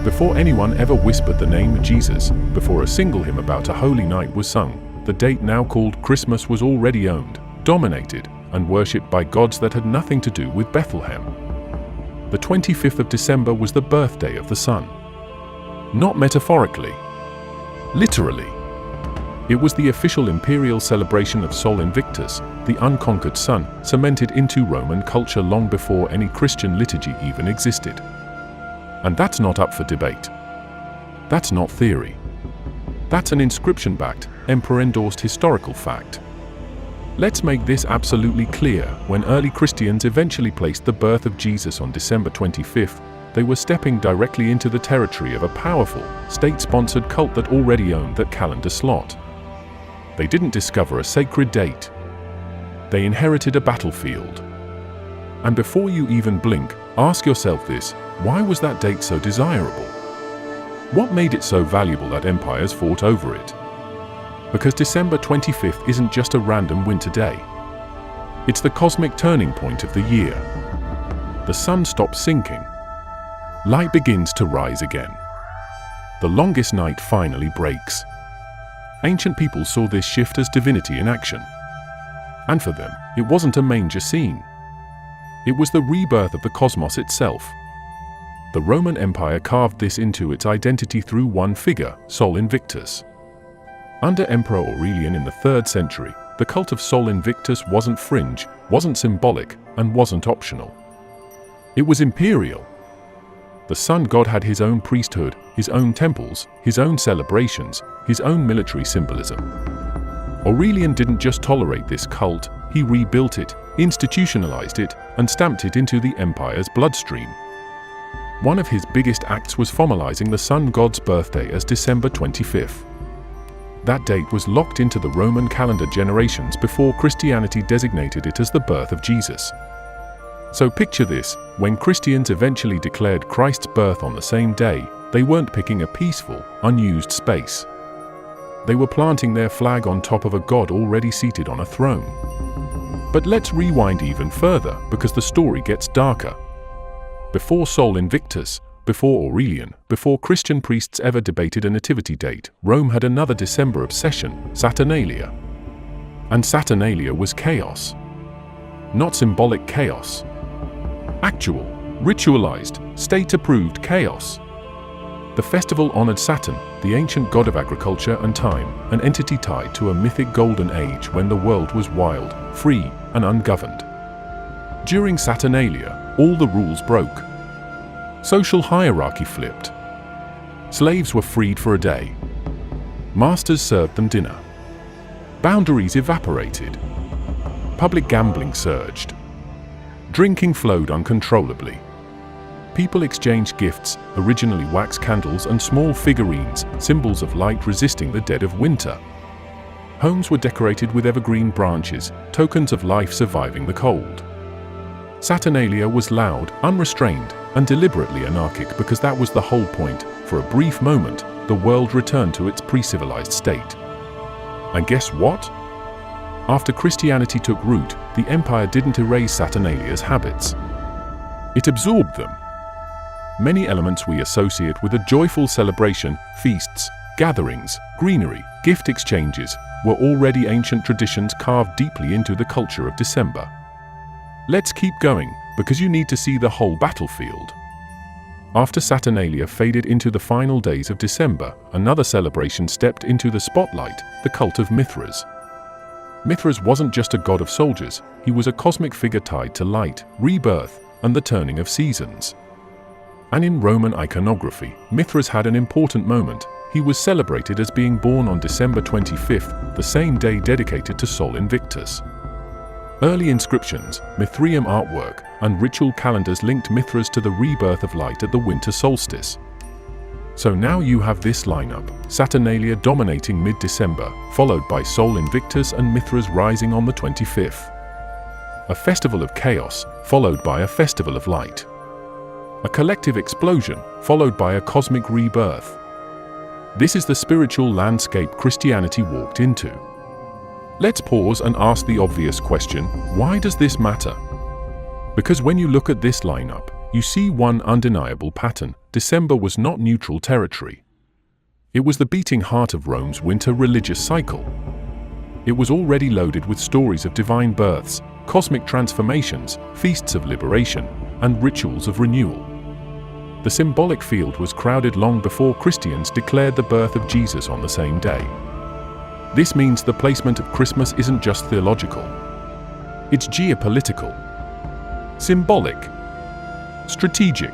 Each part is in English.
Before anyone ever whispered the name Jesus, before a single hymn about a holy night was sung, the date now called Christmas was already owned, dominated, and worshipped by gods that had nothing to do with Bethlehem. The 25th of December was the birthday of the sun. Not metaphorically. Literally. It was the official imperial celebration of Sol Invictus, the unconquered sun, cemented into Roman culture long before any Christian liturgy even existed. And that's not up for debate. That's not theory. That's an inscription-backed, emperor-endorsed historical fact. Let's make this absolutely clear. When early Christians eventually placed the birth of Jesus on December 25th, they were stepping directly into the territory of a powerful, state-sponsored cult that already owned that calendar slot. They didn't discover a sacred date. They inherited a battlefield. And before you even blink, ask yourself this: why was that date so desirable? What made it so valuable that empires fought over it? Because December 25th isn't just a random winter day. It's the cosmic turning point of the year. The sun stops sinking. Light begins to rise again. The longest night finally breaks. Ancient people saw this shift as divinity in action. And for them, it wasn't a manger scene. It was the rebirth of the cosmos itself. The Roman Empire carved this into its identity through one figure, Sol Invictus. Under Emperor Aurelian in the 3rd century, the cult of Sol Invictus wasn't fringe, wasn't symbolic, and wasn't optional. It was imperial. The sun god had his own priesthood, his own temples, his own celebrations, his own military symbolism. Aurelian didn't just tolerate this cult, he rebuilt it, institutionalized it, and stamped it into the empire's bloodstream. One of his biggest acts was formalizing the sun god's birthday as December 25th. That date was locked into the Roman calendar generations before Christianity designated it as the birth of Jesus. So picture this: when Christians eventually declared Christ's birth on the same day, they weren't picking a peaceful, unused space. They were planting their flag on top of a god already seated on a throne. But let's rewind even further, because the story gets darker. Before Sol Invictus, before Aurelian, before Christian priests ever debated a nativity date, Rome had another December obsession: Saturnalia. And Saturnalia was chaos. Not symbolic chaos. Actual, ritualized, state-approved chaos. The festival honored Saturn, the ancient god of agriculture and time, an entity tied to a mythic golden age when the world was wild, free, and ungoverned. During Saturnalia, all the rules broke. Social hierarchy flipped. Slaves were freed for a day. Masters served them dinner. Boundaries evaporated. Public gambling surged. Drinking flowed uncontrollably. People exchanged gifts, originally wax candles and small figurines, symbols of light resisting the dead of winter. Homes were decorated with evergreen branches, tokens of life surviving the cold. Saturnalia was loud, unrestrained, and deliberately anarchic because that was the whole point. For a brief moment, the world returned to its pre-civilized state. And guess what? After Christianity took root, the empire didn't erase Saturnalia's habits. It absorbed them. Many elements we associate with a joyful celebration, feasts, gatherings, greenery, gift exchanges, were already ancient traditions carved deeply into the culture of December. Let's keep going, because you need to see the whole battlefield. After Saturnalia faded into the final days of December, another celebration stepped into the spotlight: the cult of Mithras. Mithras wasn't just a god of soldiers, he was a cosmic figure tied to light, rebirth, and the turning of seasons. And in Roman iconography, Mithras had an important moment. He was celebrated as being born on December 25th, the same day dedicated to Sol Invictus. Early inscriptions, Mithraeum artwork, and ritual calendars linked Mithras to the rebirth of light at the winter solstice. So now you have this lineup: Saturnalia dominating mid-December, followed by Sol Invictus and Mithras rising on the 25th. A festival of chaos, followed by a festival of light. A collective explosion, followed by a cosmic rebirth. This is the spiritual landscape Christianity walked into. Let's pause and ask the obvious question: why does this matter? Because when you look at this lineup, You see one undeniable pattern: December was not neutral territory. It was the beating heart of Rome's winter religious cycle. It was already loaded with stories of divine births, cosmic transformations, feasts of liberation, and rituals of renewal. The symbolic field was crowded long before Christians declared the birth of Jesus on the same day. This means the placement of Christmas isn't just theological. It's geopolitical, symbolic, strategic.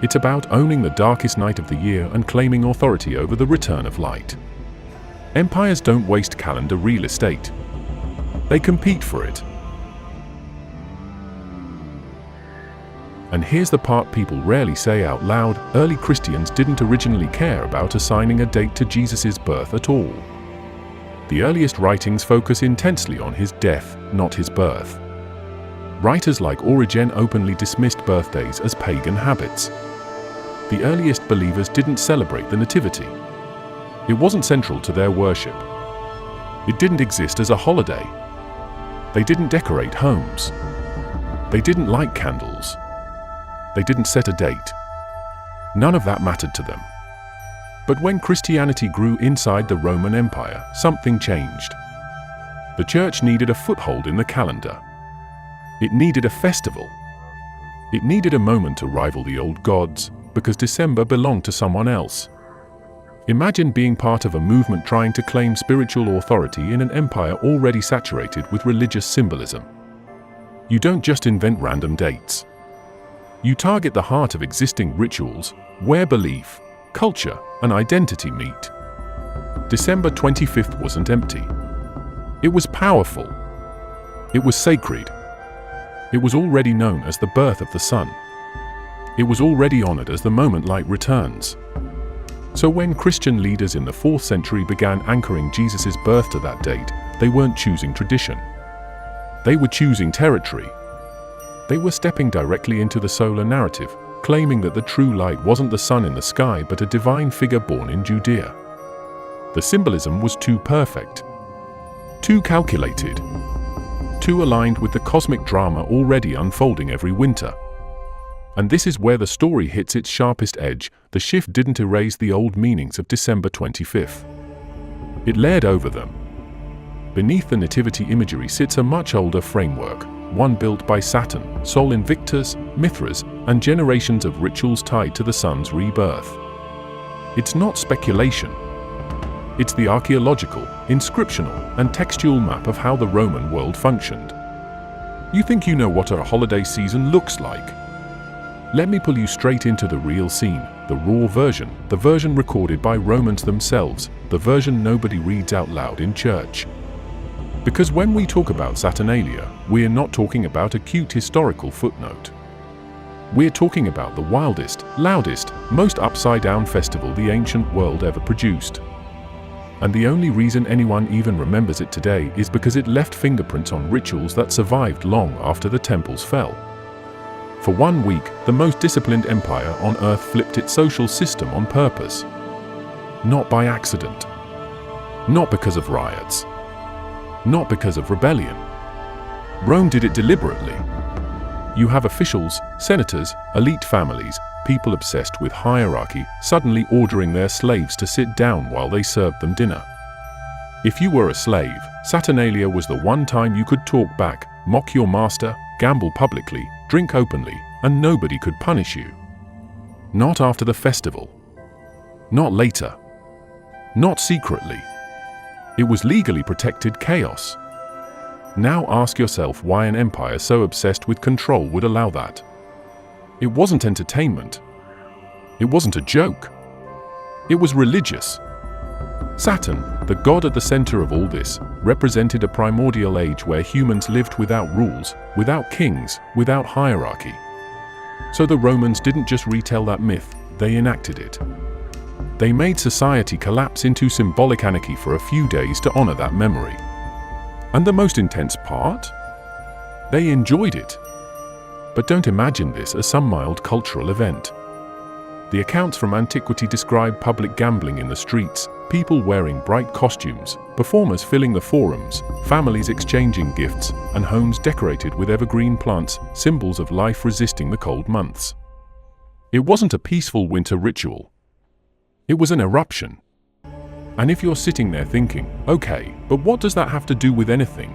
It's about owning the darkest night of the year and claiming authority over the return of light. Empires don't waste calendar real estate. They compete for it. And here's the part people rarely say out loud: early Christians didn't originally care about assigning a date to Jesus' birth at all. The earliest writings focus intensely on his death, not his birth. Writers like Origen openly dismissed birthdays as pagan habits. The earliest believers didn't celebrate the Nativity. It wasn't central to their worship. It didn't exist as a holiday. They didn't decorate homes. They didn't light candles. They didn't set a date. None of that mattered to them. But when Christianity grew inside the Roman Empire, something changed. The church needed a foothold in the calendar. It needed a festival. It needed a moment to rival the old gods, because December belonged to someone else. Imagine being part of a movement trying to claim spiritual authority in an empire already saturated with religious symbolism. You don't just invent random dates. You target the heart of existing rituals, where belief, culture, and identity meet. December 25th wasn't empty. It was powerful. It was sacred. It was already known as the birth of the sun. It was already honored as the moment light returns. So when Christian leaders in the 4th century began anchoring Jesus' birth to that date, they weren't choosing tradition. They were choosing territory. They were stepping directly into the solar narrative, claiming that the true light wasn't the sun in the sky but a divine figure born in Judea. The symbolism was too perfect, too calculated, too aligned with the cosmic drama already unfolding every winter. And this is where the story hits its sharpest edge. The shift didn't erase the old meanings of December 25th. It layered over them. Beneath the nativity imagery sits a much older framework, one built by Saturn, Sol Invictus, Mithras, and generations of rituals tied to the sun's rebirth. It's not speculation. It's the archaeological, inscriptional, and textual map of how the Roman world functioned. You think you know what a holiday season looks like? Let me pull you straight into the real scene, the raw version, the version recorded by Romans themselves, the version nobody reads out loud in church. Because when we talk about Saturnalia, we're not talking about a cute historical footnote. We're talking about the wildest, loudest, most upside-down festival the ancient world ever produced. And the only reason anyone even remembers it today is because it left fingerprints on rituals that survived long after the temples fell. For 1 week, the most disciplined empire on earth flipped its social system on purpose. Not by accident. Not because of riots. Not because of rebellion. Rome did it deliberately. You have officials, senators, elite families, people obsessed with hierarchy, suddenly ordering their slaves to sit down while they served them dinner. If you were a slave, Saturnalia was the one time you could talk back, mock your master, gamble publicly, drink openly, and nobody could punish you. Not after the festival. Not later. Not secretly. It was legally protected chaos. Now ask yourself why an empire so obsessed with control would allow that. It wasn't entertainment. It wasn't a joke. It was religious. Saturn, the god at the center of all this, represented a primordial age where humans lived without rules, without kings, without hierarchy. So the Romans didn't just retell that myth, they enacted it. They made society collapse into symbolic anarchy for a few days to honor that memory. And the most intense part? They enjoyed it. But don't imagine this as some mild cultural event. The accounts from antiquity describe public gambling in the streets, people wearing bright costumes, performers filling the forums, families exchanging gifts, and homes decorated with evergreen plants, symbols of life resisting the cold months. It wasn't a peaceful winter ritual. It was an eruption. And if you're sitting there thinking, okay, but what does that have to do with anything?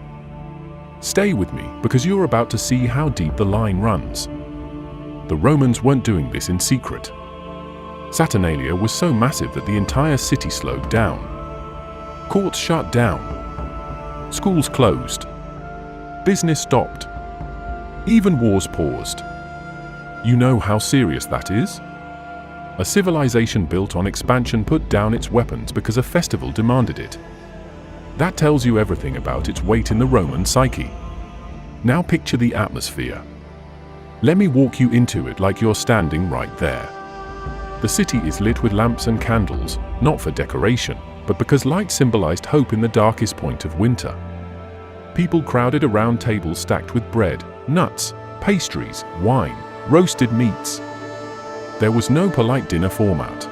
Stay with me, because you're about to see how deep the line runs. The Romans weren't doing this in secret. Saturnalia was so massive that the entire city slowed down. Courts shut down. Schools closed. Business stopped. Even wars paused. You know how serious that is? A civilization built on expansion put down its weapons because a festival demanded it. That tells you everything about its weight in the Roman psyche. Now picture the atmosphere. Let me walk you into it like you're standing right there. The city is lit with lamps and candles, not for decoration, but because light symbolized hope in the darkest point of winter. People crowded around tables stacked with bread, nuts, pastries, wine, roasted meats. There was no polite dinner format.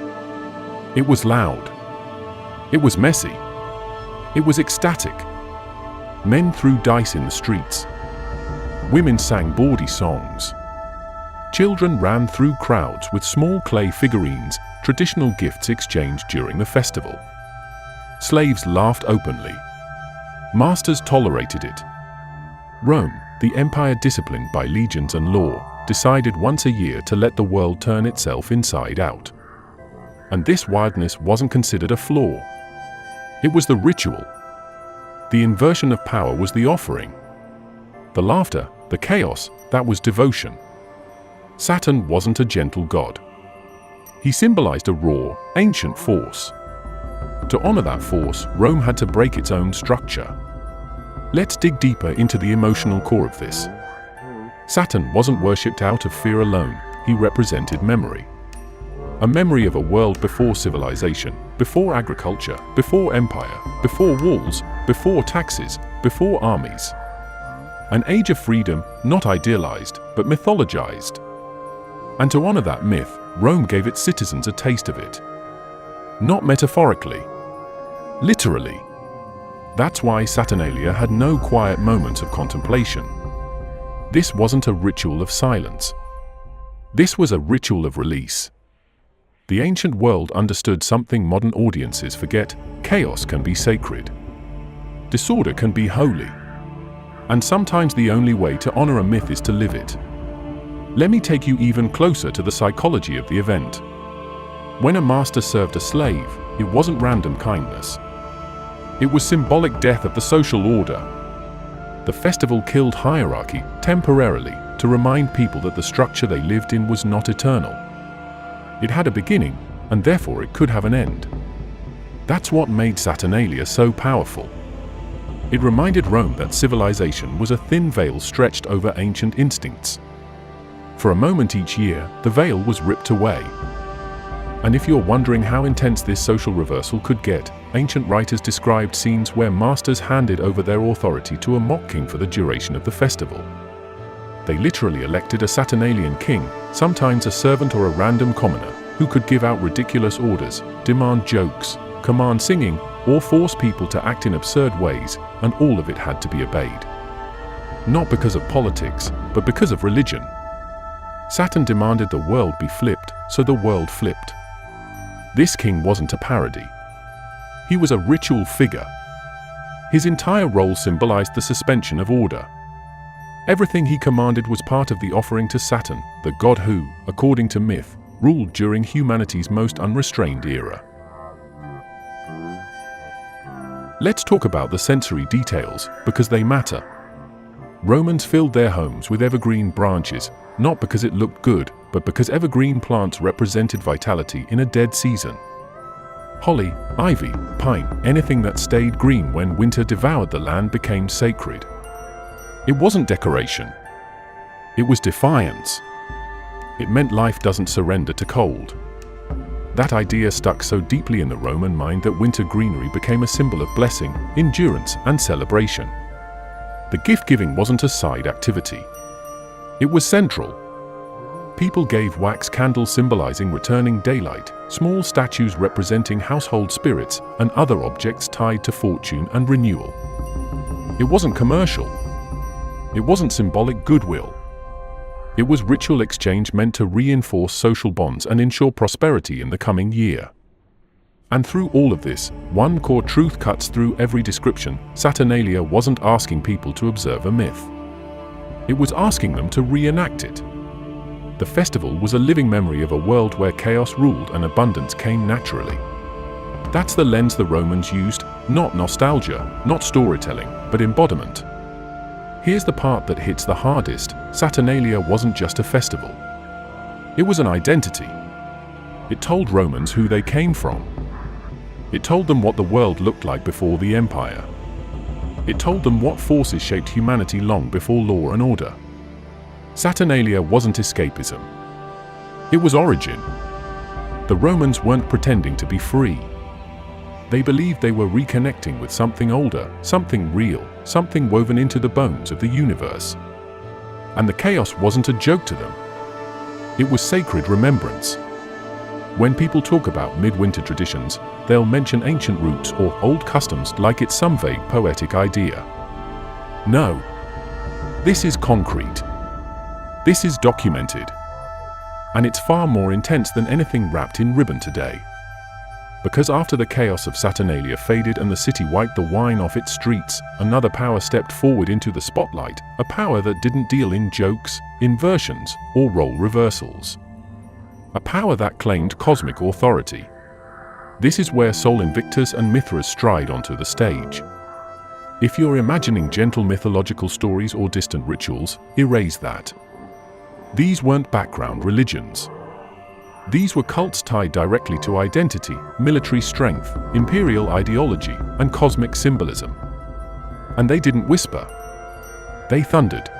It was loud. It was messy. It was ecstatic. Men threw dice in the streets. Women sang bawdy songs. Children ran through crowds with small clay figurines, traditional gifts exchanged during the festival. Slaves laughed openly. Masters tolerated it. Rome, the empire disciplined by legions and law, decided once a year to let the world turn itself inside out. And this wildness wasn't considered a flaw. It was the ritual. The inversion of power was the offering. The laughter, the chaos, that was devotion. Saturn wasn't a gentle god. He symbolized a raw, ancient force. To honor that force, Rome had to break its own structure. Let's dig deeper into the emotional core of this. Saturn wasn't worshipped out of fear alone, he represented memory. A memory of a world before civilization, before agriculture, before empire, before walls, before taxes, before armies. An age of freedom, not idealized, but mythologized. And to honor that myth, Rome gave its citizens a taste of it. Not metaphorically. Literally. That's why Saturnalia had no quiet moments of contemplation. This wasn't a ritual of silence. This was a ritual of release. The ancient world understood something modern audiences forget: chaos can be sacred. Disorder can be holy. And sometimes the only way to honor a myth is to live it. Let me take you even closer to the psychology of the event. When a master served a slave, it wasn't random kindness. It was symbolic death of the social order. The festival killed hierarchy temporarily to remind people that the structure they lived in was not eternal. It had a beginning, and therefore it could have an end. That's what made Saturnalia so powerful. It reminded Rome that civilization was a thin veil stretched over ancient instincts. For a moment each year, the veil was ripped away. And if you're wondering how intense this social reversal could get, ancient writers described scenes where masters handed over their authority to a mock king for the duration of the festival. They literally elected a Saturnalian king, sometimes a servant or a random commoner, who could give out ridiculous orders, demand jokes, command singing, or force people to act in absurd ways, and all of it had to be obeyed. Not because of politics, but because of religion. Saturn demanded the world be flipped, so the world flipped. This king wasn't a parody. He was a ritual figure. His entire role symbolized the suspension of order. Everything he commanded was part of the offering to Saturn, the god who, according to myth, ruled during humanity's most unrestrained era. Let's talk about the sensory details, because they matter. Romans filled their homes with evergreen branches, not because it looked good, but because evergreen plants represented vitality in a dead season. Holly, ivy, pine, anything that stayed green when winter devoured the land became sacred. It wasn't decoration. It was defiance. It meant life doesn't surrender to cold. That idea stuck so deeply in the Roman mind that winter greenery became a symbol of blessing, endurance, and celebration. The gift-giving wasn't a side activity. It was central. People gave wax candles symbolizing returning daylight, small statues representing household spirits, and other objects tied to fortune and renewal. It wasn't commercial. It wasn't symbolic goodwill. It was ritual exchange meant to reinforce social bonds and ensure prosperity in the coming year. And through all of this, one core truth cuts through every description. Saturnalia wasn't asking people to observe a myth. It was asking them to reenact it. The festival was a living memory of a world where chaos ruled and abundance came naturally. That's the lens the Romans used, not nostalgia, not storytelling, but embodiment. Here's the part that hits the hardest. Saturnalia wasn't just a festival. It was an identity. It told Romans who they came from. It told them what the world looked like before the empire. It told them what forces shaped humanity long before law and order. Saturnalia wasn't escapism. It was origin. The Romans weren't pretending to be free. They believed they were reconnecting with something older, something real, something woven into the bones of the universe. And the chaos wasn't a joke to them. It was sacred remembrance. When people talk about midwinter traditions, they'll mention ancient roots or old customs like it's some vague poetic idea. No. This is concrete. This is documented. And it's far more intense than anything wrapped in ribbon today. Because after the chaos of Saturnalia faded and the city wiped the wine off its streets, another power stepped forward into the spotlight, a power that didn't deal in jokes, inversions, or role reversals. A power that claimed cosmic authority. This is where Sol Invictus and Mithras stride onto the stage. If you're imagining gentle mythological stories or distant rituals, erase that. These weren't background religions. These were cults tied directly to identity, military strength, imperial ideology, and cosmic symbolism. And they didn't whisper. They thundered.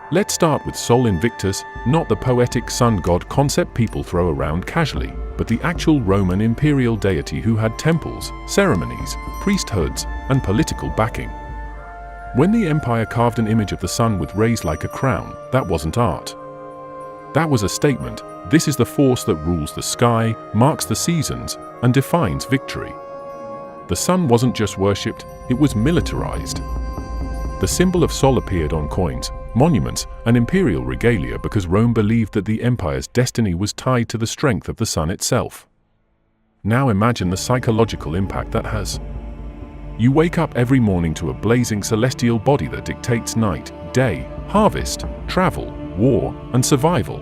Let's start with Sol Invictus, not the poetic sun god concept people throw around casually, but the actual Roman imperial deity who had temples, ceremonies, priesthoods, and political backing. When the empire carved an image of the sun with rays like a crown, that wasn't art. That was a statement. This is the force that rules the sky, marks the seasons, and defines victory. The sun wasn't just worshipped, it was militarized. The symbol of Sol appeared on coins, monuments, and imperial regalia because Rome believed that the empire's destiny was tied to the strength of the sun itself. Now imagine the psychological impact that has. You wake up every morning to a blazing celestial body that dictates night, day, harvest, travel, war, and survival.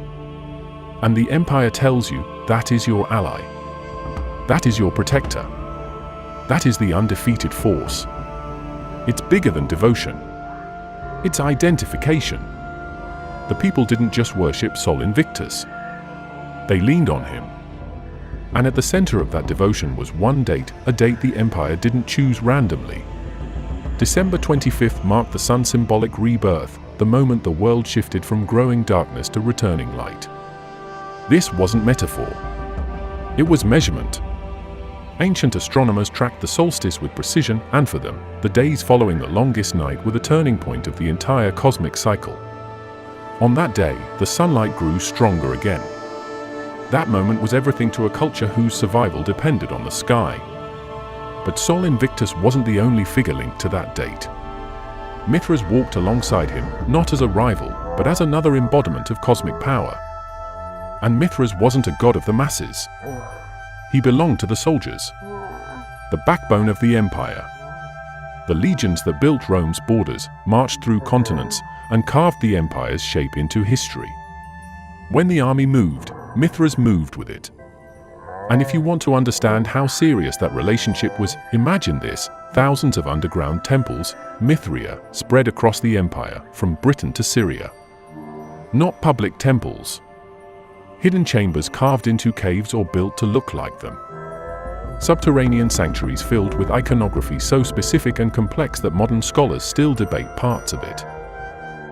And the empire tells you that is your ally. That is your protector. That is the undefeated force. It's bigger than devotion. It's identification. The people didn't just worship Sol Invictus. They leaned on him. And at the center of that devotion was one date, a date the empire didn't choose randomly. December 25th marked the sun's symbolic rebirth, the moment the world shifted from growing darkness to returning light. This wasn't metaphor. It was measurement. Ancient astronomers tracked the solstice with precision, and for them, the days following the longest night were the turning point of the entire cosmic cycle. On that day, the sunlight grew stronger again. That moment was everything to a culture whose survival depended on the sky. But Sol Invictus wasn't the only figure linked to that date. Mithras walked alongside him, not as a rival, but as another embodiment of cosmic power. And Mithras wasn't a god of the masses. He belonged to the soldiers, the backbone of the empire. The legions that built Rome's borders, marched through continents, and carved the empire's shape into history. When the army moved, Mithras moved with it. And if you want to understand how serious that relationship was, imagine this: thousands of underground temples, Mithria, spread across the empire, from Britain to Syria. Not public temples. Hidden chambers carved into caves or built to look like them. Subterranean sanctuaries filled with iconography so specific and complex that modern scholars still debate parts of it.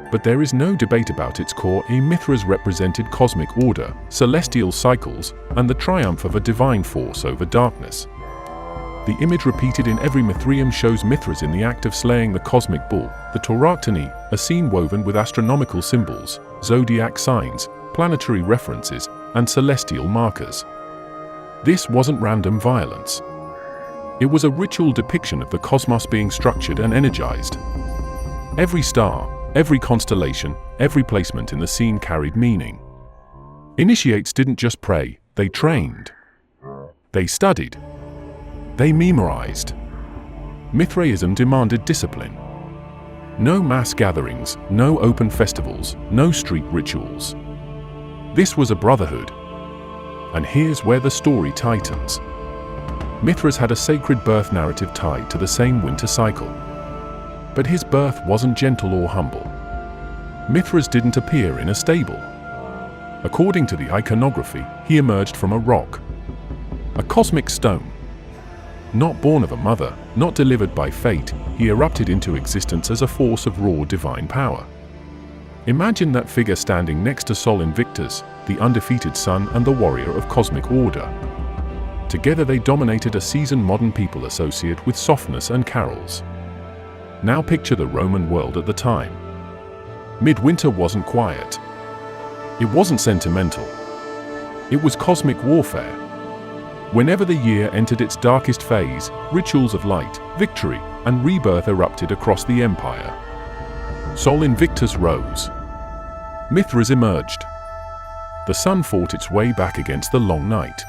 But there is no debate about its core. Mithras represented cosmic order, celestial cycles, and the triumph of a divine force over darkness. The image repeated in every Mithraeum shows Mithras in the act of slaying the cosmic bull, the Tauroctony, a scene woven with astronomical symbols, zodiac signs, planetary references, and celestial markers. This wasn't random violence. It was a ritual depiction of the cosmos being structured and energized. Every star, every constellation, every placement in the scene carried meaning. Initiates didn't just pray, they trained. They studied. They memorized. Mithraism demanded discipline. No mass gatherings, no open festivals, no street rituals. This was a brotherhood. And here's where the story tightens. Mithras had a sacred birth narrative tied to the same winter cycle. But his birth wasn't gentle or humble. Mithras didn't appear in a stable. According to the iconography, he emerged from a rock. A cosmic stone. Not born of a mother, not delivered by fate, he erupted into existence as a force of raw divine power. Imagine that figure standing next to Sol Invictus, the undefeated sun and the warrior of cosmic order. Together they dominated a seasoned modern people associated with softness and carols. Now picture the Roman world at the time. Midwinter wasn't quiet. It wasn't sentimental. It was cosmic warfare. Whenever the year entered its darkest phase, rituals of light, victory, and rebirth erupted across the empire. Sol Invictus rose. Mithras emerged. The sun fought its way back against the long night.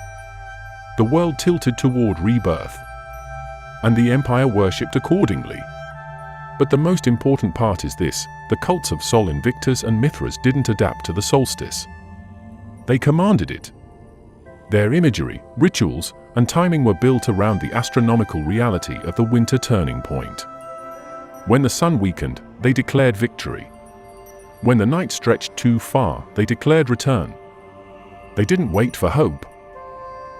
The world tilted toward rebirth. And the empire worshipped accordingly. But the most important part is this: the cults of Sol Invictus and Mithras didn't adapt to the solstice. They commanded it. Their imagery, rituals, and timing were built around the astronomical reality of the winter turning point. When the sun weakened, they declared victory. When the night stretched too far, they declared return. They didn't wait for hope.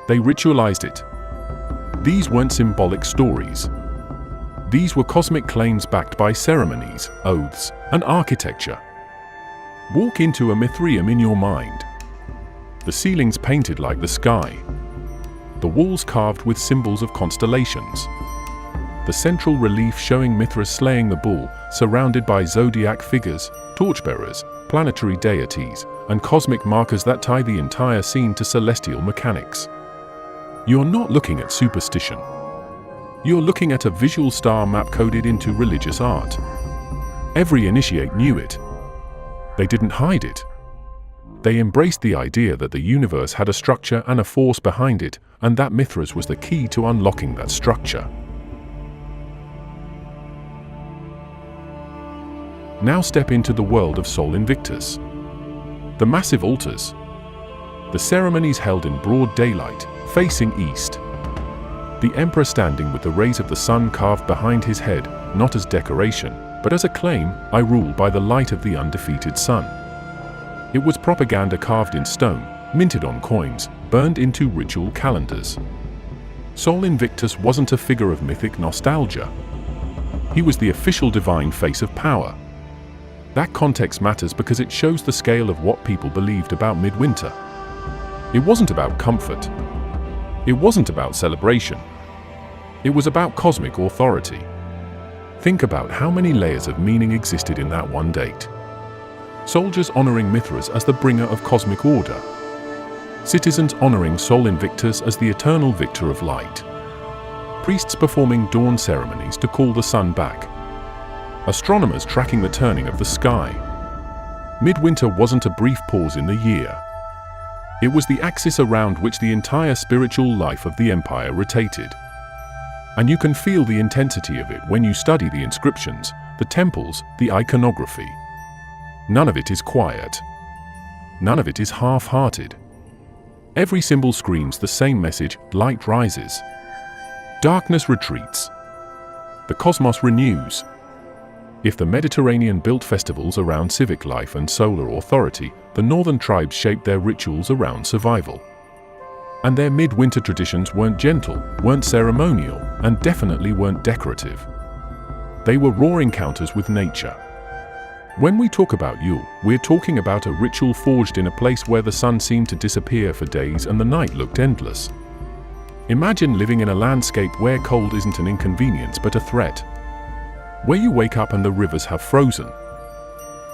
They ritualized it. These weren't symbolic stories. These were cosmic claims backed by ceremonies, oaths, and architecture. Walk into a Mithraeum in your mind. The ceilings painted like the sky. The walls carved with symbols of constellations. The central relief showing Mithras slaying the bull, surrounded by zodiac figures, torchbearers, planetary deities, and cosmic markers that tie the entire scene to celestial mechanics. You're not looking at superstition. You're looking at a visual star map coded into religious art. Every initiate knew it. They didn't hide it. They embraced the idea that the universe had a structure and a force behind it, and that Mithras was the key to unlocking that structure. Now step into the world of Sol Invictus. The massive altars. The ceremonies held in broad daylight, facing east. The emperor standing with the rays of the sun carved behind his head, not as decoration, but as a claim: I rule by the light of the undefeated sun. It was propaganda carved in stone, minted on coins, burned into ritual calendars. Sol Invictus wasn't a figure of mythic nostalgia. He was the official divine face of power. That context matters because it shows the scale of what people believed about midwinter. It wasn't about comfort. It wasn't about celebration. It was about cosmic authority. Think about how many layers of meaning existed in that one date. Soldiers honoring Mithras as the bringer of cosmic order. Citizens honoring Sol Invictus as the eternal victor of light. Priests performing dawn ceremonies to call the sun back. Astronomers tracking the turning of the sky. Midwinter wasn't a brief pause in the year. It was the axis around which the entire spiritual life of the empire rotated. And you can feel the intensity of it when you study the inscriptions, the temples, the iconography. None of it is quiet. None of it is half-hearted. Every symbol screams the same message: light rises. Darkness retreats. The cosmos renews. If the Mediterranean built festivals around civic life and solar authority, the northern tribes shaped their rituals around survival. And their midwinter traditions weren't gentle, weren't ceremonial, and definitely weren't decorative. They were raw encounters with nature. When we talk about Yule, we're talking about a ritual forged in a place where the sun seemed to disappear for days and the night looked endless. Imagine living in a landscape where cold isn't an inconvenience but a threat. Where you wake up and the rivers have frozen.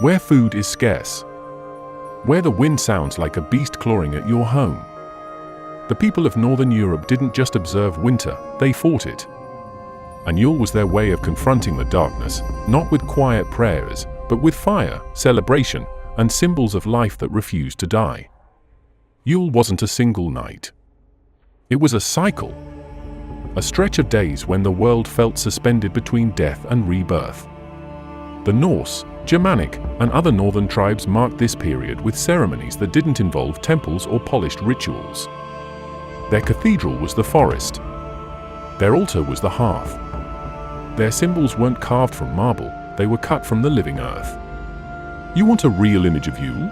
Where food is scarce. where the wind sounds like a beast clawing at your home. The people of Northern Europe didn't just observe winter, they fought it. And Yule was their way of confronting the darkness, not with quiet prayers, but with fire, celebration, and symbols of life that refused to die. Yule wasn't a single night. It was a cycle, a stretch of days when the world felt suspended between death and rebirth. The Norse, Germanic, and other northern tribes marked this period with ceremonies that didn't involve temples or polished rituals. Their cathedral was the forest. Their altar was the hearth. Their symbols weren't carved from marble, they were cut from the living earth. You want a real image of Yule?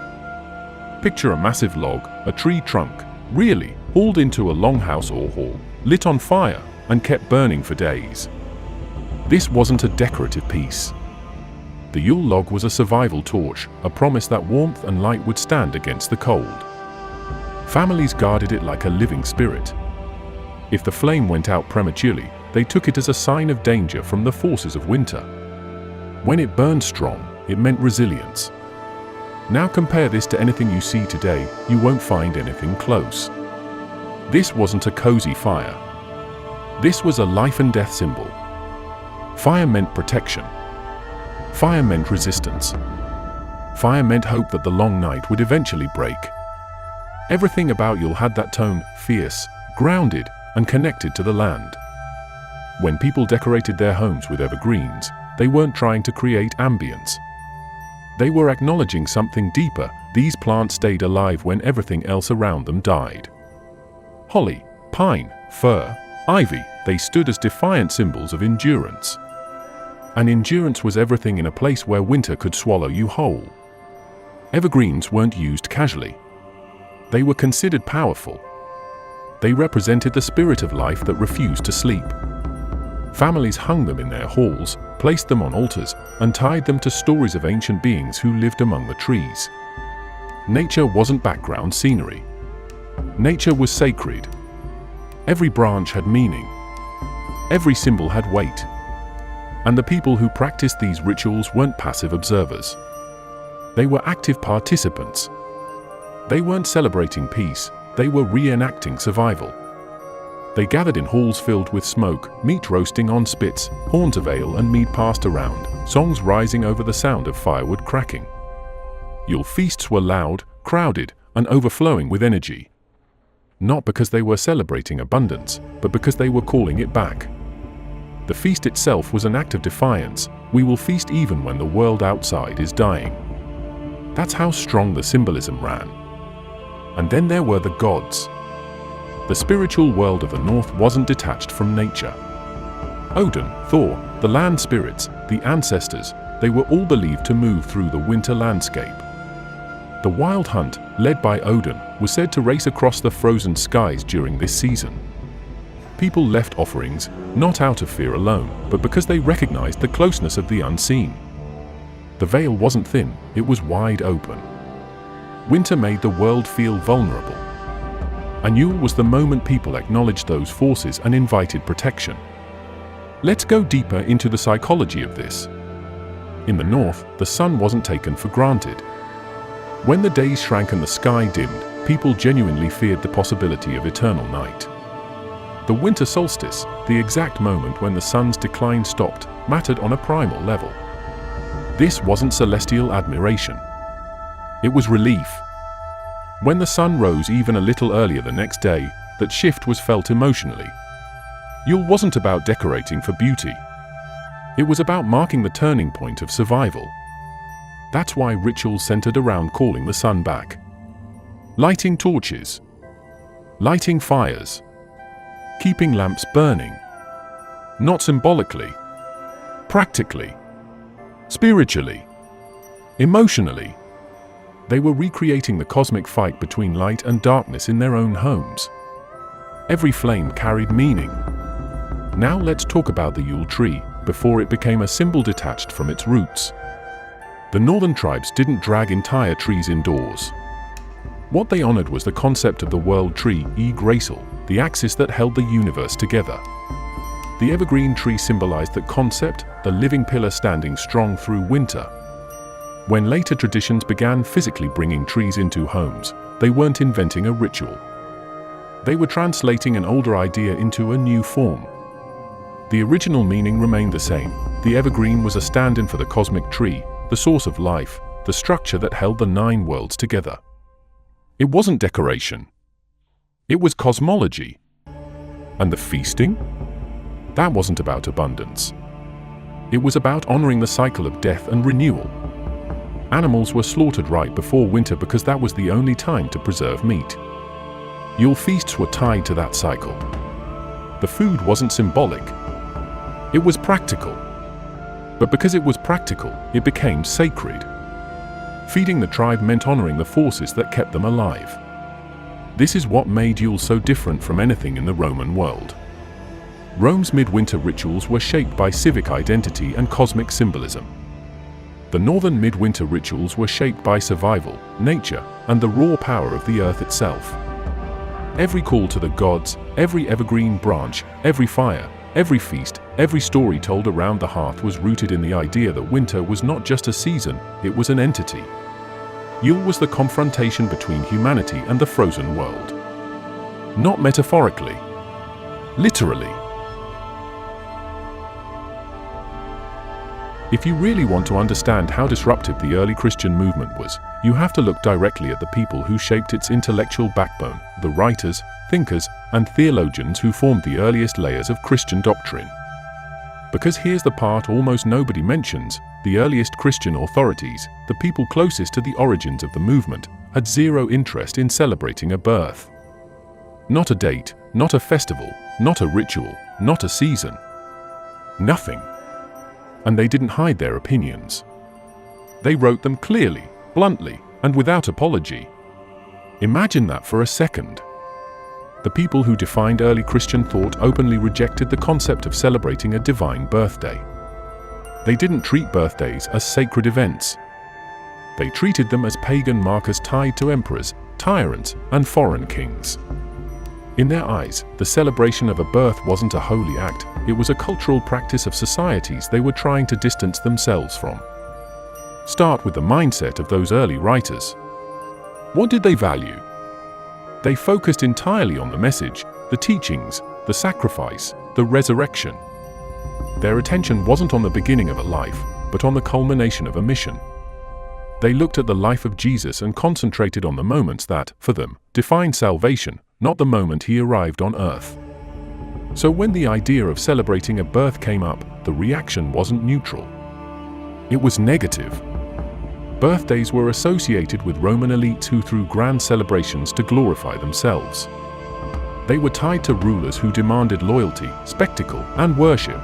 Picture a massive log, a tree trunk, really, hauled into a longhouse or hall, lit on fire, and kept burning for days. This wasn't a decorative piece. The Yule log was a survival torch, a promise that warmth and light would stand against the cold. Families guarded it like a living spirit. If the flame went out prematurely, they took it as a sign of danger from the forces of winter. When it burned strong, it meant resilience. Now compare this to anything you see today, you won't find anything close. This wasn't a cozy fire. This was a life and death symbol. Fire meant protection. Fire meant resistance. Fire meant hope that the long night would eventually break. Everything about Yule had that tone, fierce, grounded, and connected to the land. When people decorated their homes with evergreens, they weren't trying to create ambience. They were acknowledging something deeper. These plants stayed alive when everything else around them died. Holly, pine, fir, ivy, they stood as defiant symbols of endurance. And endurance was everything in a place where winter could swallow you whole. Evergreens weren't used casually. They were considered powerful. They represented the spirit of life that refused to sleep. Families hung them in their halls, placed them on altars, and tied them to stories of ancient beings who lived among the trees. Nature wasn't background scenery. Nature was sacred. Every branch had meaning. Every symbol had weight. And the people who practiced these rituals weren't passive observers. They were active participants. They weren't celebrating peace, they were reenacting survival. They gathered in halls filled with smoke, meat roasting on spits, horns of ale and mead passed around, songs rising over the sound of firewood cracking. Yule feasts were loud, crowded, and overflowing with energy. Not because they were celebrating abundance, but because they were calling it back. The feast itself was an act of defiance. We will feast even when the world outside is dying. That's how strong the symbolism ran. And then there were the gods. The spiritual world of the north wasn't detached from nature. Odin, Thor, the land spirits, the ancestors, they were all believed to move through the winter landscape. The wild hunt, led by Odin, was said to race across the frozen skies during this season. People left offerings, not out of fear alone, but because they recognized the closeness of the unseen. The veil wasn't thin, it was wide open. Winter made the world feel vulnerable. And Yule was the moment people acknowledged those forces and invited protection. Let's go deeper into the psychology of this. In the north, the sun wasn't taken for granted. When the days shrank and the sky dimmed, people genuinely feared the possibility of eternal night. The winter solstice, the exact moment when the sun's decline stopped, mattered on a primal level. This wasn't celestial admiration. It was relief. When the sun rose even a little earlier the next day, that shift was felt emotionally. Yule wasn't about decorating for beauty. It was about marking the turning point of survival. That's why rituals centered around calling the sun back. Lighting torches. Lighting fires. Keeping lamps burning. Not symbolically. Practically. Spiritually. Emotionally. They were recreating the cosmic fight between light and darkness in their own homes. Every flame carried meaning. Now let's talk about the Yule tree, before it became a symbol detached from its roots. The northern tribes didn't drag entire trees indoors. What they honored was the concept of the world tree, Graysul, the axis that held the universe together. The evergreen tree symbolized that concept, the living pillar standing strong through winter. When later traditions began physically bringing trees into homes, they weren't inventing a ritual. They were translating an older idea into a new form. The original meaning remained the same. The evergreen was a stand-in for the cosmic tree, the source of life, the structure that held the 9 worlds together. It wasn't decoration. It was cosmology. And the feasting? That wasn't about abundance. It was about honoring the cycle of death and renewal. Animals were slaughtered right before winter because that was the only time to preserve meat. Yule feasts were tied to that cycle. The food wasn't symbolic. It was practical. But because it was practical, it became sacred. Feeding the tribe meant honoring the forces that kept them alive. This is what made Yule so different from anything in the Roman world. Rome's midwinter rituals were shaped by civic identity and cosmic symbolism. The northern midwinter rituals were shaped by survival, nature, and the raw power of the earth itself. Every call to the gods, every evergreen branch, every fire, every feast, every story told around the hearth was rooted in the idea that winter was not just a season, it was an entity. Yule was the confrontation between humanity and the frozen world. Not metaphorically. Literally. If you really want to understand how disruptive the early Christian movement was, you have to look directly at the people who shaped its intellectual backbone, the writers, thinkers, and theologians who formed the earliest layers of Christian doctrine. Because here's the part almost nobody mentions, the earliest Christian authorities, the people closest to the origins of the movement, had zero interest in celebrating a birth. Not a date, not a festival, not a ritual, not a season. Nothing. And they didn't hide their opinions. They wrote them clearly, bluntly, and without apology. Imagine that for a second. The people who defined early Christian thought openly rejected the concept of celebrating a divine birthday. They didn't treat birthdays as sacred events. They treated them as pagan markers tied to emperors, tyrants, and foreign kings. In their eyes, the celebration of a birth wasn't a holy act, it was a cultural practice of societies they were trying to distance themselves from. Start with the mindset of those early writers. What did they value? They focused entirely on the message, the teachings, the sacrifice, the resurrection. Their attention wasn't on the beginning of a life, but on the culmination of a mission. They looked at the life of Jesus and concentrated on the moments that, for them, defined salvation, not the moment he arrived on earth. So when the idea of celebrating a birth came up, the reaction wasn't neutral. It was negative. Birthdays were associated with Roman elites who threw grand celebrations to glorify themselves. They were tied to rulers who demanded loyalty, spectacle, and worship.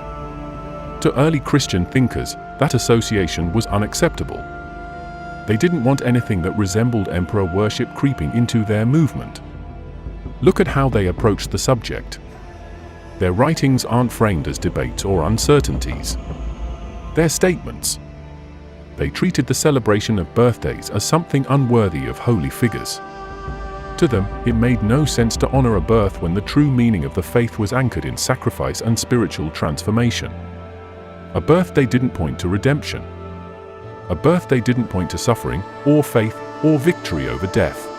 To early Christian thinkers, that association was unacceptable. They didn't want anything that resembled emperor worship creeping into their movement. Look at how they approached the subject. Their writings aren't framed as debates or uncertainties. They're statements. They treated the celebration of birthdays as something unworthy of holy figures. To them, it made no sense to honor a birth when the true meaning of the faith was anchored in sacrifice and spiritual transformation. A birthday didn't point to redemption. A birthday didn't point to suffering, or faith, or victory over death.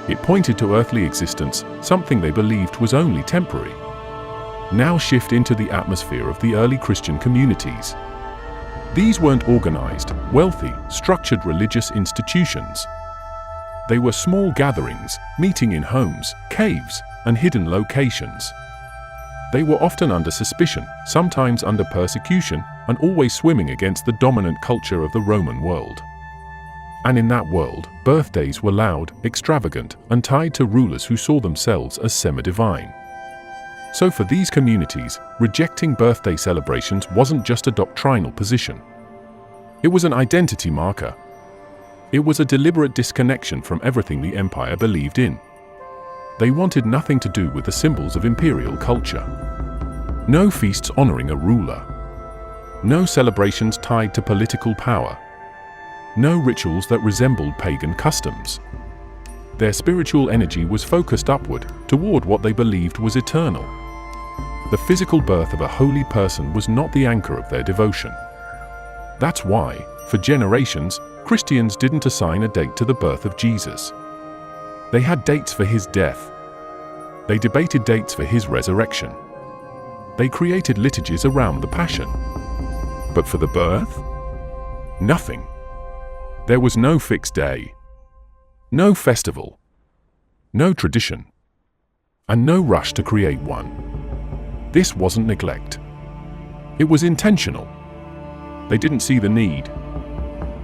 It pointed to earthly existence, something they believed was only temporary. Now shift into the atmosphere of the early Christian communities. These weren't organized, wealthy, structured religious institutions. They were small gatherings, meeting in homes, caves, and hidden locations. They were often under suspicion, sometimes under persecution, and always swimming against the dominant culture of the Roman world. And in that world, birthdays were loud, extravagant, and tied to rulers who saw themselves as semi-divine. So for these communities, rejecting birthday celebrations wasn't just a doctrinal position. It was an identity marker. It was a deliberate disconnection from everything the empire believed in. They wanted nothing to do with the symbols of imperial culture. No feasts honoring a ruler. No celebrations tied to political power. No rituals that resembled pagan customs. Their spiritual energy was focused upward, toward what they believed was eternal. The physical birth of a holy person was not the anchor of their devotion. That's why, for generations, Christians didn't assign a date to the birth of Jesus. They had dates for his death. They debated dates for his resurrection. They created liturgies around the Passion. But for the birth? Nothing. There was no fixed day, no festival, no tradition, and no rush to create one. This wasn't neglect. It was intentional. They didn't see the need.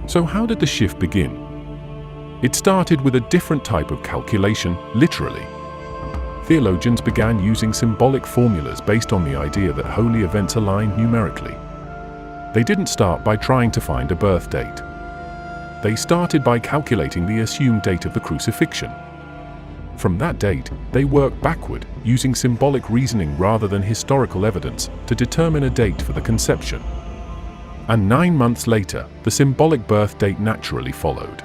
So how did the shift begin? It started with a different type of calculation, literally. Theologians began using symbolic formulas based on the idea that holy events aligned numerically. They didn't start by trying to find a birth date. They started by calculating the assumed date of the crucifixion. From that date, they worked backward, using symbolic reasoning rather than historical evidence to determine a date for the conception. And 9 months later, the symbolic birth date naturally followed.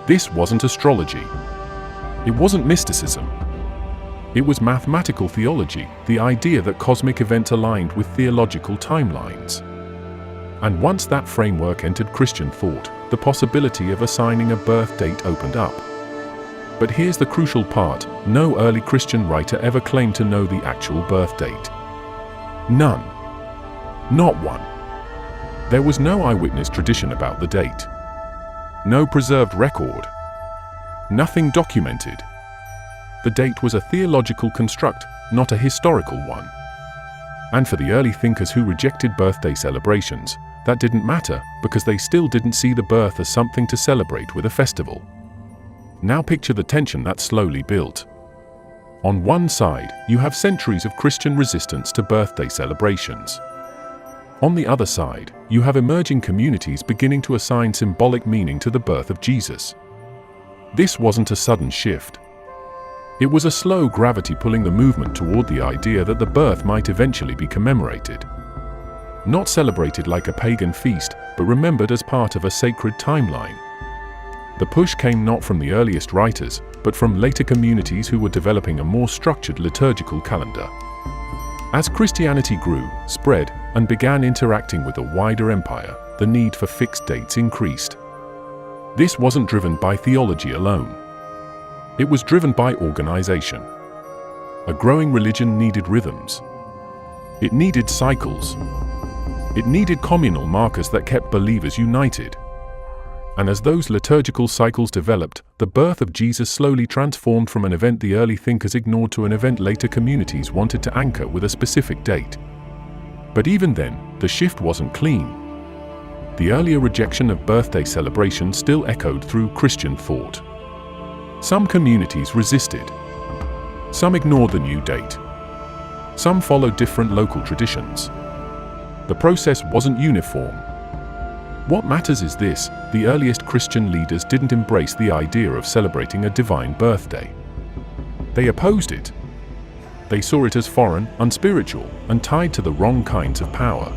This wasn't astrology. It wasn't mysticism. It was mathematical theology, the idea that cosmic events aligned with theological timelines. And once that framework entered Christian thought, the possibility of assigning a birth date opened up. But here's the crucial part: no early Christian writer ever claimed to know the actual birth date. None. Not one. There was no eyewitness tradition about the date. No preserved record. Nothing documented. The date was a theological construct, not a historical one. And for the early thinkers who rejected birthday celebrations, that didn't matter, because they still didn't see the birth as something to celebrate with a festival. Now picture the tension that slowly built. On one side, you have centuries of Christian resistance to birthday celebrations. On the other side, you have emerging communities beginning to assign symbolic meaning to the birth of Jesus. This wasn't a sudden shift. It was a slow gravity pulling the movement toward the idea that the birth might eventually be commemorated. Not celebrated like a pagan feast, but remembered as part of a sacred timeline. The push came not from the earliest writers, but from later communities who were developing a more structured liturgical calendar. As Christianity grew, spread, and began interacting with a wider empire, the need for fixed dates increased. This wasn't driven by theology alone. It was driven by organization. A growing religion needed rhythms. It needed cycles. It needed communal markers that kept believers united. And as those liturgical cycles developed, the birth of Jesus slowly transformed from an event the early thinkers ignored to an event later communities wanted to anchor with a specific date. But even then, the shift wasn't clean. The earlier rejection of birthday celebrations still echoed through Christian thought. Some communities resisted. Some ignored the new date. Some followed different local traditions. The process wasn't uniform. What matters is this: the earliest Christian leaders didn't embrace the idea of celebrating a divine birthday. They opposed it. They saw it as foreign, unspiritual, and tied to the wrong kinds of power.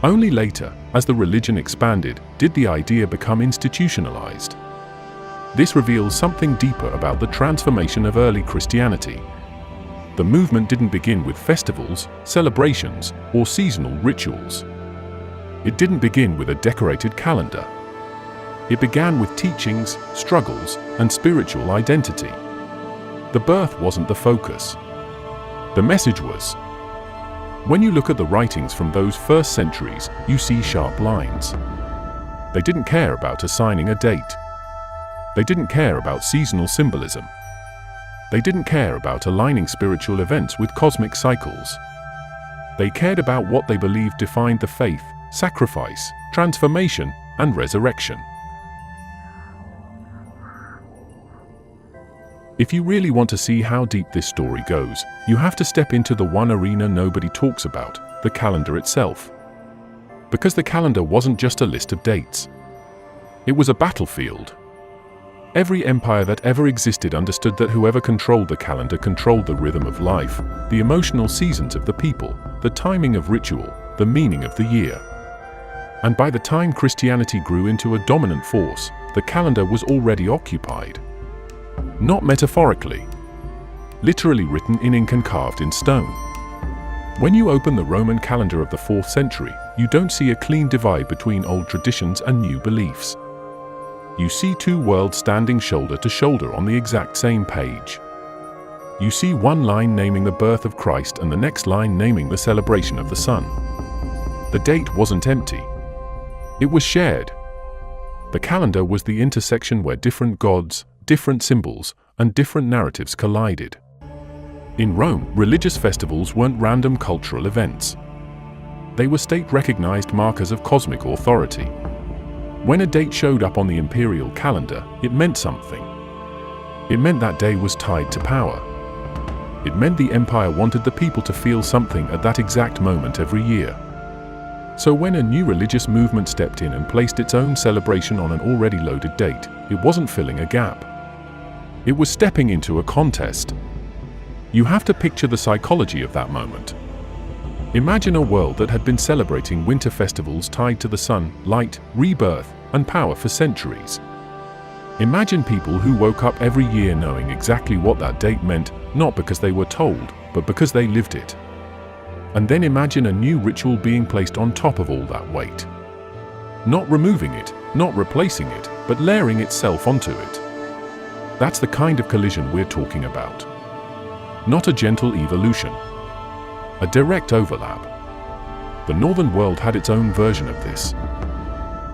Only later, as the religion expanded, did the idea become institutionalized. This reveals something deeper about the transformation of early Christianity. The movement didn't begin with festivals, celebrations, or seasonal rituals. It didn't begin with a decorated calendar. It began with teachings, struggles, and spiritual identity. The birth wasn't the focus. The message was. When you look at the writings from those first centuries, you see sharp lines. They didn't care about assigning a date. They didn't care about seasonal symbolism. They didn't care about aligning spiritual events with cosmic cycles. They cared about what they believed defined the faith: sacrifice, transformation, and resurrection. If you really want to see how deep this story goes, you have to step into the one arena nobody talks about, the calendar itself. Because the calendar wasn't just a list of dates. It was a battlefield. Every empire that ever existed understood that whoever controlled the calendar controlled the rhythm of life, the emotional seasons of the people, the timing of ritual, the meaning of the year. And by the time Christianity grew into a dominant force, the calendar was already occupied. Not metaphorically. Literally written in ink and carved in stone. When you open the Roman calendar of the 4th century, you don't see a clean divide between old traditions and new beliefs. You see two worlds standing shoulder to shoulder on the exact same page. You see one line naming the birth of Christ and the next line naming the celebration of the Son. The date wasn't empty. It was shared. The calendar was the intersection where different gods, different symbols, and different narratives collided. In Rome, religious festivals weren't random cultural events. They were state-recognized markers of cosmic authority. When a date showed up on the imperial calendar, it meant something. It meant that day was tied to power. It meant the empire wanted the people to feel something at that exact moment every year. So when a new religious movement stepped in and placed its own celebration on an already loaded date, it wasn't filling a gap. It was stepping into a contest. You have to picture the psychology of that moment. Imagine a world that had been celebrating winter festivals tied to the sun, light, rebirth, and power for centuries. Imagine people who woke up every year knowing exactly what that date meant, not because they were told, but because they lived it. And then imagine a new ritual being placed on top of all that weight. Not removing it, not replacing it, but layering itself onto it. That's the kind of collision we're talking about. Not a gentle evolution. A direct overlap. The northern world had its own version of this.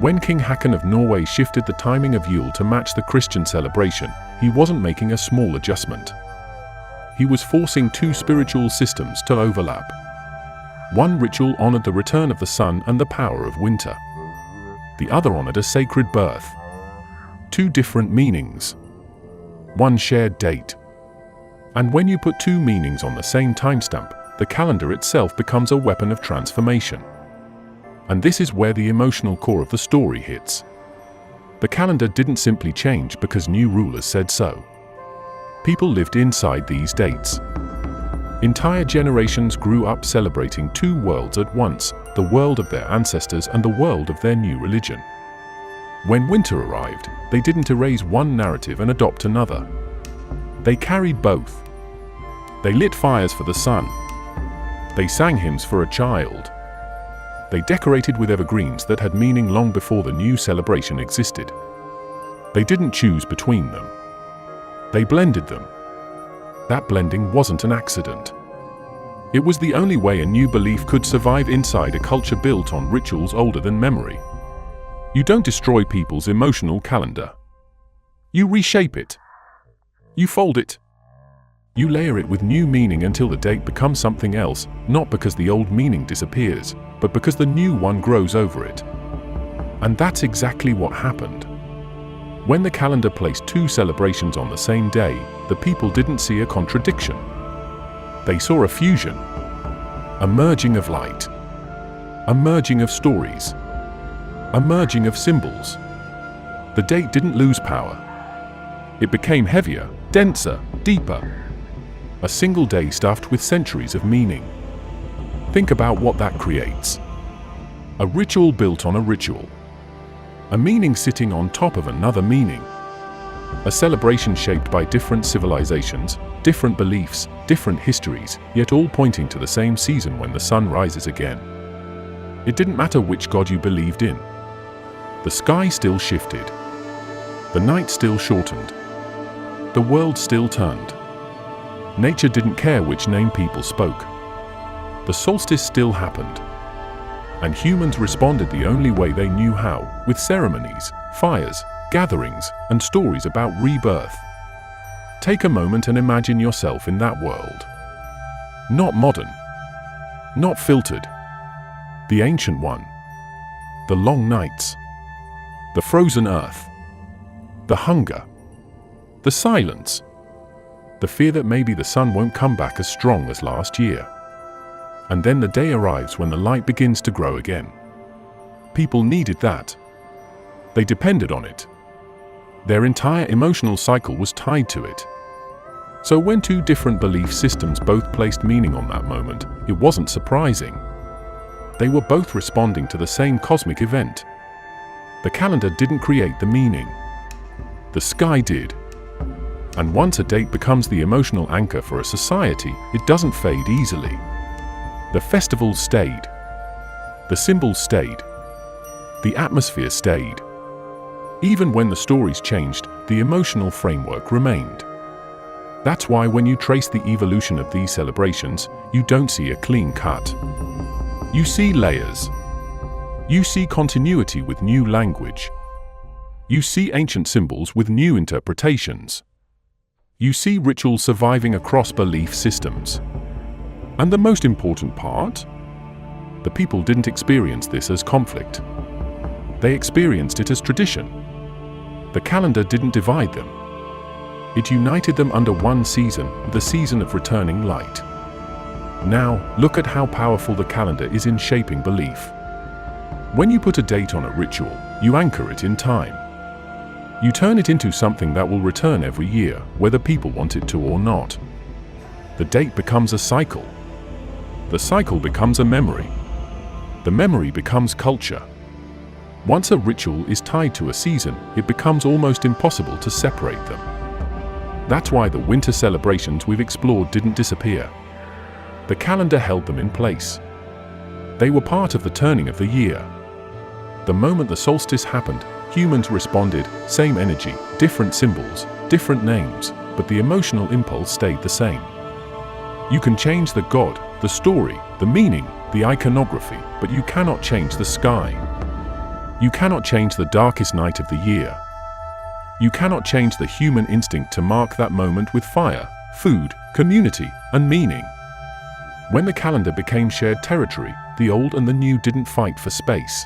When King Haakon of Norway shifted the timing of Yule to match the Christian celebration, he wasn't making a small adjustment. He was forcing two spiritual systems to overlap. One ritual honored the return of the sun and the power of winter. The other honored a sacred birth. Two different meanings. One shared date. And when you put two meanings on the same timestamp, the calendar itself becomes a weapon of transformation. And this is where the emotional core of the story hits. The calendar didn't simply change because new rulers said so. People lived inside these dates. Entire generations grew up celebrating two worlds at once, the world of their ancestors and the world of their new religion. When winter arrived, they didn't erase one narrative and adopt another. They carried both. They lit fires for the sun. They sang hymns for a child. They decorated with evergreens that had meaning long before the new celebration existed. They didn't choose between them. They blended them. That blending wasn't an accident. It was the only way a new belief could survive inside a culture built on rituals older than memory. You don't destroy people's emotional calendar. You reshape it. You fold it. You layer it with new meaning until the date becomes something else, not because the old meaning disappears, but because the new one grows over it. And that's exactly what happened. When the calendar placed two celebrations on the same day, the people didn't see a contradiction. They saw a fusion, a merging of light, a merging of stories, a merging of symbols. The date didn't lose power. It became heavier, denser, deeper. A single day stuffed with centuries of meaning. Think about what that creates. A ritual built on a ritual. A meaning sitting on top of another meaning. A celebration shaped by different civilizations, different beliefs, different histories, yet all pointing to the same season when the sun rises again. It didn't matter which god you believed in. The sky still shifted. The night still shortened. The world still turned. Nature didn't care which name people spoke. The solstice still happened. And humans responded the only way they knew how, with ceremonies, fires, gatherings, and stories about rebirth. Take a moment and imagine yourself in that world. Not modern. Not filtered. The ancient one. The long nights. The frozen earth. The hunger. The silence. The fear that maybe the sun won't come back as strong as last year. And then the day arrives when the light begins to grow again. People needed that. They depended on it. Their entire emotional cycle was tied to it. So when two different belief systems both placed meaning on that moment, it wasn't surprising. They were both responding to the same cosmic event. The calendar didn't create the meaning. The sky did. And once a date becomes the emotional anchor for a society, it doesn't fade easily. The festivals stayed. The symbols stayed. The atmosphere stayed. Even when the stories changed, the emotional framework remained. That's why when you trace the evolution of these celebrations, you don't see a clean cut. You see layers. You see continuity with new language. You see ancient symbols with new interpretations. You see rituals surviving across belief systems. And the most important part? The people didn't experience this as conflict. They experienced it as tradition. The calendar didn't divide them. It united them under one season, the season of returning light. Now, look at how powerful the calendar is in shaping belief. When you put a date on a ritual, you anchor it in time. You turn it into something that will return every year, whether people want it to or not. The date becomes a cycle. The cycle becomes a memory. The memory becomes culture. Once a ritual is tied to a season, it becomes almost impossible to separate them. That's why the winter celebrations we've explored didn't disappear. The calendar held them in place. They were part of the turning of the year. The moment the solstice happened, humans responded, same energy, different symbols, different names, but the emotional impulse stayed the same. You can change the god, the story, the meaning, the iconography, but you cannot change the sky. You cannot change the darkest night of the year. You cannot change the human instinct to mark that moment with fire, food, community, and meaning. When the calendar became shared territory, the old and the new didn't fight for space.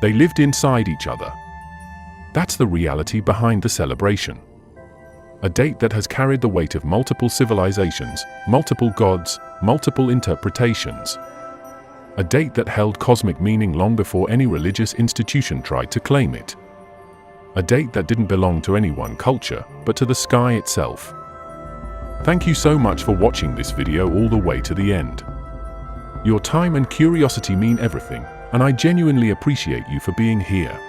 They lived inside each other. That's the reality behind the celebration. A date that has carried the weight of multiple civilizations, multiple gods, multiple interpretations. A date that held cosmic meaning long before any religious institution tried to claim it. A date that didn't belong to any one culture, but to the sky itself. Thank you so much for watching this video all the way to the end. Your time and curiosity mean everything, and I genuinely appreciate you for being here.